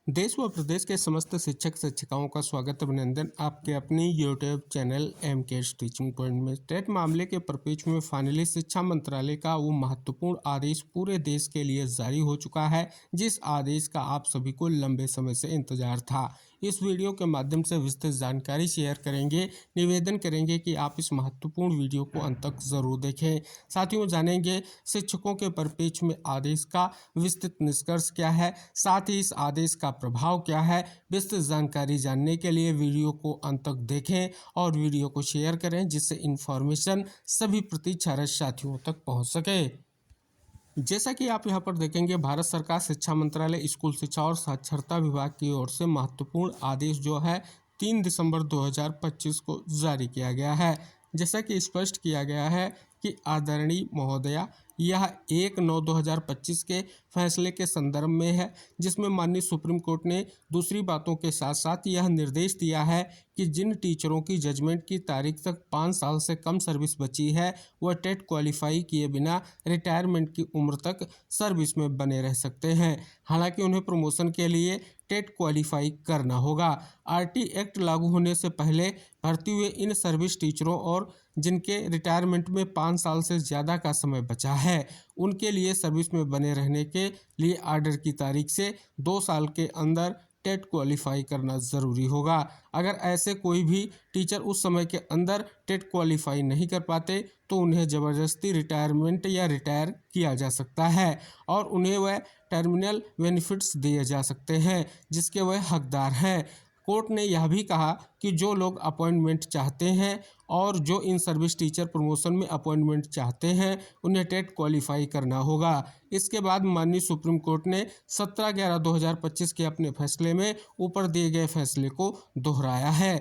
देश व प्रदेश के समस्त शिक्षक शिक्षिकाओं का स्वागत अभिनंदन आपके अपनी YouTube channel MKS teaching point में। टेट मामले के परिप्रेक्ष्य में फाइनली शिक्षा मंत्रालय का वो महत्वपूर्ण आदेश पूरे देश के लिए जारी हो चुका है, जिस आदेश का आप सभी को लंबे समय से इंतजार था। इस वीडियो के माध्यम से विस्तृत जानकारी शेयर करेंगे। निवेदन करेंगे कि आप इस महत्वपूर्ण वीडियो को अंत तक जरूर देखें। साथियों, जानेंगे शिक्षकों के परिप्रेक्ष्य में आदेश का विस्तृत निष्कर्ष क्या है, साथ ही इस आदेश का प्रभाव क्या है। विस्तृत जानकारी जानने के लिए वीडियो को अंत तक देखें और वीडियो को शेयर करें, जिससे इन्फॉर्मेशन सभी प्रतीक्षारत साथियों तक पहुंच सके। जैसा कि आप यहां पर देखेंगे, भारत सरकार शिक्षा मंत्रालय, स्कूल शिक्षा और साक्षरता विभाग की ओर से महत्वपूर्ण आदेश जो है 3 दिसंबर 2025 को जारी किया गया है। जैसा कि स्पष्ट किया गया है कि आदरणीय महोदया, यह 1/9/2025 के फैसले के संदर्भ में है, जिसमें माननीय सुप्रीम कोर्ट ने दूसरी बातों के साथ साथ यह निर्देश दिया है कि जिन टीचरों की जजमेंट की तारीख तक 5 साल से कम सर्विस बची है, वह टेट क्वालिफाई किए बिना रिटायरमेंट की उम्र तक सर्विस में बने रह सकते हैं। हालांकि उन्हें प्रमोशन के लिए टेट क्वालिफाई करना होगा। आरटी एक्ट लागू होने से पहले भर्ती हुए इन सर्विस टीचरों और जिनके रिटायरमेंट में 5 साल से ज़्यादा का समय बचा है, उनके लिए सर्विस में बने रहने के लिए आर्डर की तारीख से 2 साल के अंदर टेट क्वालिफाई करना ज़रूरी होगा। अगर ऐसे कोई भी टीचर उस समय के अंदर टेट क्वालिफाई नहीं कर पाते तो उन्हें ज़बरदस्ती रिटायरमेंट या रिटायर किया जा सकता है और उन्हें वह टर्मिनल बेनिफिट्स दिए जा सकते हैं जिसके वह हकदार हैं। कोर्ट ने यह भी कहा कि जो लोग अपॉइंटमेंट चाहते हैं और जो इन सर्विस टीचर प्रमोशन में अपॉइंटमेंट चाहते हैं, उन्हें टेट क्वालिफाई करना होगा। इसके बाद माननीय सुप्रीम कोर्ट ने 17/11/2025 के अपने फैसले में ऊपर दिए गए फैसले को दोहराया है।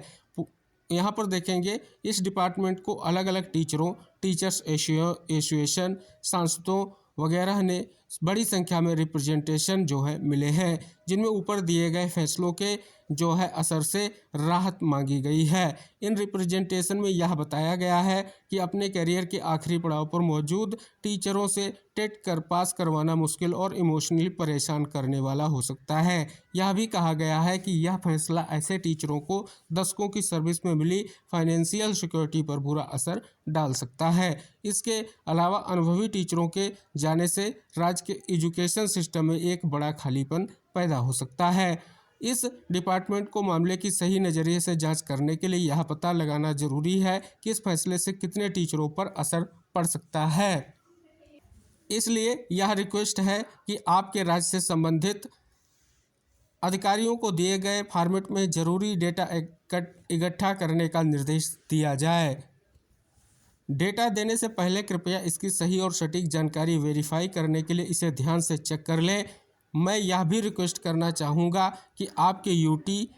यहाँ पर देखेंगे, इस डिपार्टमेंट को अलग अलग टीचरों, टीचर्स एसोसिएशन, सांसदों वगैरह ने बड़ी संख्या में रिप्रेजेंटेशन जो है मिले हैं, जिनमें ऊपर दिए गए फैसलों के जो है असर से राहत मांगी गई है। इन रिप्रेजेंटेशन में यह बताया गया है कि अपने करियर के आखिरी पड़ाव पर मौजूद टीचरों से टेट कर पास करवाना मुश्किल और इमोशनली परेशान करने वाला हो सकता है। यह भी कहा गया है कि यह फैसला ऐसे टीचरों को दशकों की सर्विस में मिली फाइनेंशियल सिक्योरिटी पर बुरा असर डाल सकता है। इसके अलावा अनुभवी टीचरों के जाने से राज्य के एजुकेशन सिस्टम में एक बड़ा खालीपन पैदा हो सकता है। इस डिपार्टमेंट को मामले की सही नज़रिए से जांच करने के लिए यह पता लगाना जरूरी है कि इस फैसले से कितने टीचरों पर असर पड़ सकता है। इसलिए यह रिक्वेस्ट है कि आपके राज्य से संबंधित अधिकारियों को दिए गए फॉर्मेट में जरूरी डेटा इकट्ठा करने का निर्देश दिया जाए। डेटा देने से पहले कृपया इसकी सही और सटीक जानकारी वेरीफाई करने के लिए इसे ध्यान से चेक कर लें। मैं यह भी रिक्वेस्ट करना चाहूँगा कि आपके यूटी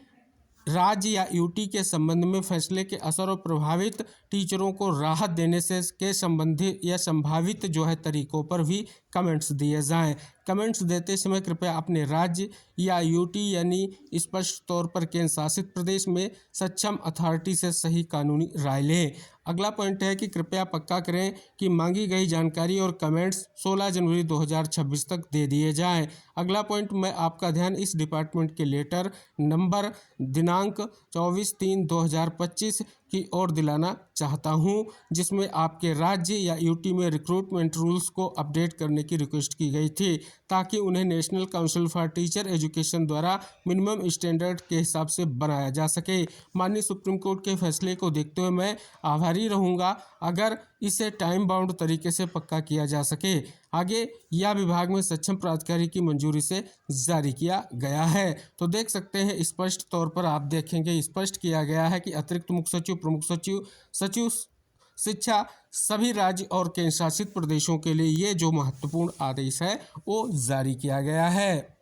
राज्य या यूटी के संबंध में फैसले के असर और प्रभावित टीचरों को राहत देने से के संबंधित या संभावित जो है तरीकों पर भी कमेंट्स दिए जाएं। कमेंट्स देते समय कृपया अपने राज्य या यूटी यानी स्पष्ट तौर पर केंद्र शासित प्रदेश में सक्षम अथॉरिटी से सही कानूनी राय लें। अगला पॉइंट है कि कृपया पक्का करें कि मांगी गई जानकारी और कमेंट्स 16 जनवरी 2026 तक दे दिए जाएं। अगला पॉइंट, मैं आपका ध्यान इस डिपार्टमेंट के लेटर नंबर दिनांक 24/3/2025 की ओर दिलाना चाहता हूं, जिसमें आपके राज्य या यूटी में रिक्रूटमेंट रूल्स को अपडेट करने की रिक्वेस्ट की गई थी, ताकि उन्हें national council for teacher education द्वारा मिनिमम स्टैंडर्ड के हिसाब से बनाया जा सके। माननीय सुप्रीम कोर्ट के फैसले को देखते हुए मैं आभारी रहूँगा अगर इसे टाइम बाउंड तरीके से पक्का किया जा सके। आगे यह विभाग में सक्षम प्राधिकारी की मंजूरी से जारी किया गया है। तो देख सकते हैं, स्पष्ट तौर पर आप देखेंगे स्पष्ट किया गया है कि अतिरिक्त मुख्य सचिव, प्रमुख सचिव, सचिव शिक्षा सभी राज्य और केंद्र शासित प्रदेशों के लिए ये जो महत्वपूर्ण आदेश है वो जारी किया गया है।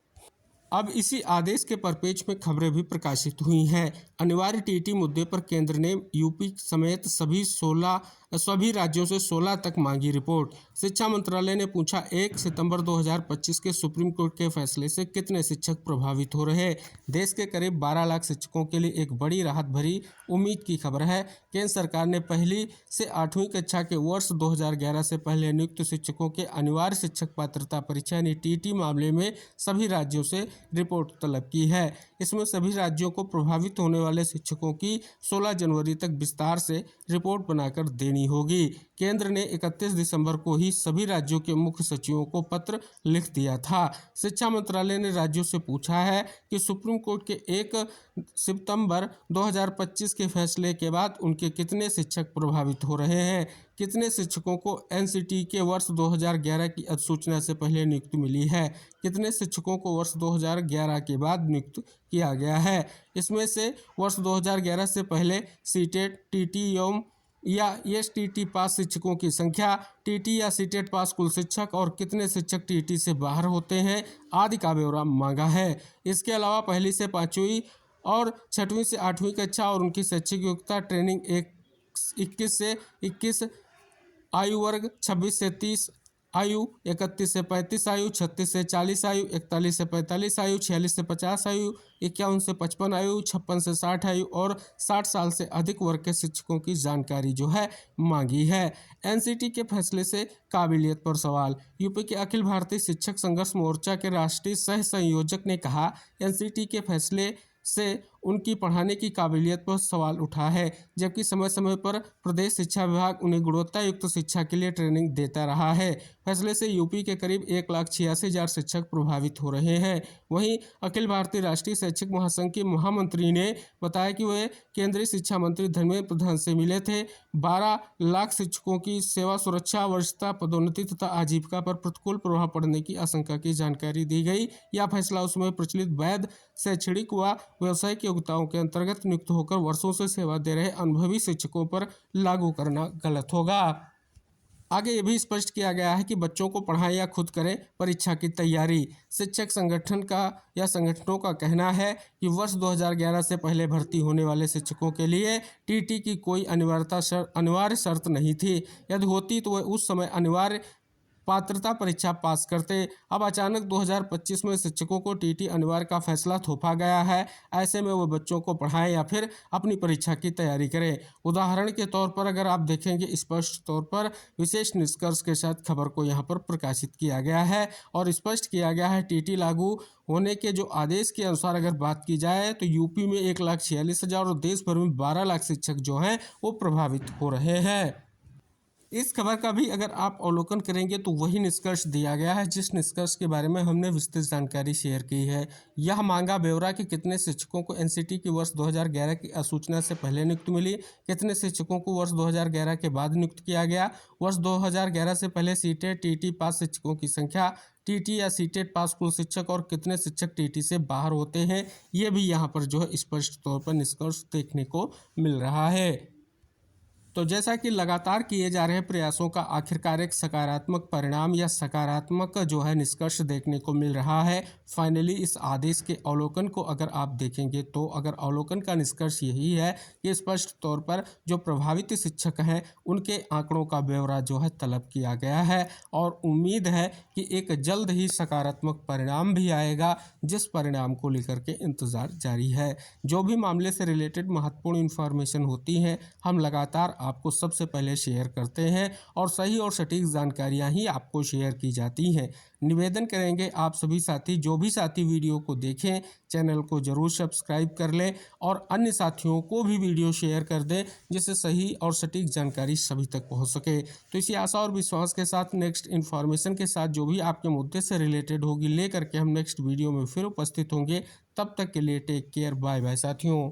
अब इसी आदेश के परिप्रेक्ष्य में खबरें भी प्रकाशित हुई हैं। अनिवार्य टीटी मुद्दे पर केंद्र ने यूपी समेत सभी 16 सभी राज्यों से 16 तक मांगी रिपोर्ट। शिक्षा मंत्रालय ने पूछा, 1 सितंबर 2025 के सुप्रीम कोर्ट के फैसले से कितने शिक्षक प्रभावित हो रहे हैं। देश के करीब 12 लाख शिक्षकों के लिए एक बड़ी राहत भरी उम्मीद की खबर है। केंद्र सरकार ने पहली से 8वीं कक्षा के वर्ष 2011 से पहले नियुक्त शिक्षकों के अनिवार्य शिक्षक पात्रता परीक्षा यानी टीटी मामले में सभी राज्यों से रिपोर्ट तलब की है। इसमें सभी राज्यों को प्रभावित होने वाले शिक्षकों की 16 जनवरी तक विस्तार से रिपोर्ट बनाकर देनी होगी। केंद्र ने 31 दिसंबर को ही सभी राज्यों के मुख्य सचिवों को पत्र लिख दिया था। शिक्षा मंत्रालय ने राज्यों से पूछा है कि सुप्रीम कोर्ट के 1 सितंबर 2025 के फैसले के बाद उनके कितने शिक्षक प्रभावित हो रहे हैं। कितने शिक्षकों को एनसीटी के वर्ष 2011 की अधिसूचना से पहले नियुक्ति मिली है। कितने शिक्षकों को वर्ष 2011 के बाद नियुक्त किया गया है। इसमें से वर्ष 2011 से पहले सीटेट, टीटी या एसटीटी पास शिक्षकों की संख्या, टीटी या सीटेट पास कुल शिक्षक और कितने शिक्षक टीटी से बाहर होते हैं आदि का ब्यौरा मांगा है। इसके अलावा पहली से 5वीं और 6वीं से 8वीं कक्षा और उनकी शैक्षिक योग्यता ट्रेनिंग 21 से 21 आयु वर्ग, 26 से 30 आयु, 31 से 35 आयु, 36 से 40 आयु, 41 से 45 आयु, 46 से 50 आयु, 51 से 55 आयु, 56 से 60 आयु और 60 साल से अधिक वर्ग के शिक्षकों की जानकारी जो है मांगी है। एनसीटी के फैसले से काबिलियत पर सवाल। यूपी के अखिल भारतीय शिक्षक संघर्ष मोर्चा के राष्ट्रीय सह संयोजक ने कहा, एनसीटी के फैसले से उनकी पढ़ाने की काबिलियत पर सवाल उठा है, जबकि समय समय पर प्रदेश शिक्षा विभाग उन्हें गुणवत्ता युक्त शिक्षा के लिए ट्रेनिंग देता रहा है। फैसले से यूपी के करीब 1,86,000 शिक्षक प्रभावित हो रहे हैं। वहीं अखिल भारतीय राष्ट्रीय शैक्षिक महासंघ के महामंत्री ने बताया कि वे केंद्रीय शिक्षा मंत्री धर्मेंद्र प्रधान से मिले थे। 12 लाख शिक्षकों की सेवा सुरक्षा, वरिष्ठता, पदोन्नति तथा आजीविका पर प्रतिकूल प्रभाव पड़ने की आशंका की जानकारी दी गई। यह फैसला उसमें प्रचलित वैध, शैक्षणिक व व्यावसायिक योग्यताओं के अंतर्गत नियुक्त होकर वर्षों से सेवा दे रहे अनुभवी शिक्षकों पर लागू करना गलत होगा। आगे ये भी स्पष्ट किया गया है कि बच्चों को पढ़ाएं या खुद करें परीक्षा की तैयारी। शिक्षक संगठनों का कहना है कि वर्ष 2011 से पहले भर्ती होने वाले शिक्षकों के लिए टीटी की कोई अनिवार्य शर्त नहीं थी। यदि होती तो वह उस समय अनिवार्य पात्रता परीक्षा पास करते। अब अचानक 2025 में शिक्षकों को टीटी अनिवार्य का फैसला थोपा गया है। ऐसे में वो बच्चों को पढ़ाएं या फिर अपनी परीक्षा की तैयारी करें। उदाहरण के तौर पर अगर आप देखेंगे, स्पष्ट तौर पर विशेष निष्कर्ष के साथ खबर को यहाँ पर प्रकाशित किया गया है और स्पष्ट किया गया है, टीटी लागू होने के जो आदेश के अनुसार अगर बात की जाए तो यूपी में 1,46,000 और देश भर में 12 लाख शिक्षक जो हैं वो प्रभावित हो रहे हैं। इस खबर का भी अगर आप अवलोकन करेंगे तो वही निष्कर्ष दिया गया है जिस निष्कर्ष के बारे में हमने विस्तृत जानकारी शेयर की है। यह मांगा ब्यौरा कि कितने शिक्षकों को एनसीटी की वर्ष 2011 की अधिसूचना से पहले नियुक्ति मिली, कितने शिक्षकों को वर्ष 2011 के बाद नियुक्त किया गया, वर्ष 2011 से पहले सीटेट, टीटी पास शिक्षकों की संख्या, टीटी या सीटेट पास कुल शिक्षक और कितने शिक्षक टीटी से बाहर होते हैं। ये भी यहाँ पर जो है स्पष्ट तौर पर निष्कर्ष देखने को मिल रहा है। तो जैसा कि लगातार किए जा रहे प्रयासों का आखिरकार एक सकारात्मक परिणाम या सकारात्मक जो है निष्कर्ष देखने को मिल रहा है। फाइनली इस आदेश के अवलोकन को अगर आप देखेंगे तो अगर अवलोकन का निष्कर्ष यही है कि स्पष्ट तौर पर जो प्रभावित शिक्षक हैं उनके आंकड़ों का ब्यौरा जो है तलब किया गया है और उम्मीद है कि एक जल्द ही सकारात्मक परिणाम भी आएगा, जिस परिणाम को लेकर के इंतज़ार जारी है। जो भी मामले से रिलेटेड महत्वपूर्ण इन्फॉर्मेशन होती हैं हम लगातार आपको सबसे पहले शेयर करते हैं और सही और सटीक जानकारियां ही आपको शेयर की जाती हैं। निवेदन करेंगे आप सभी साथी, जो भी साथी वीडियो को देखें चैनल को जरूर सब्सक्राइब कर लें और अन्य साथियों को भी वीडियो शेयर कर दें जिससे सही और सटीक जानकारी सभी तक पहुंच सके। तो इसी आशा और विश्वास के साथ नेक्स्ट इन्फॉर्मेशन के साथ जो भी आपके मुद्दे से रिलेटेड होगी लेकर के हम नेक्स्ट वीडियो में फिर उपस्थित होंगे। तब तक के लिए टेक केयर, बाय बाय साथियों।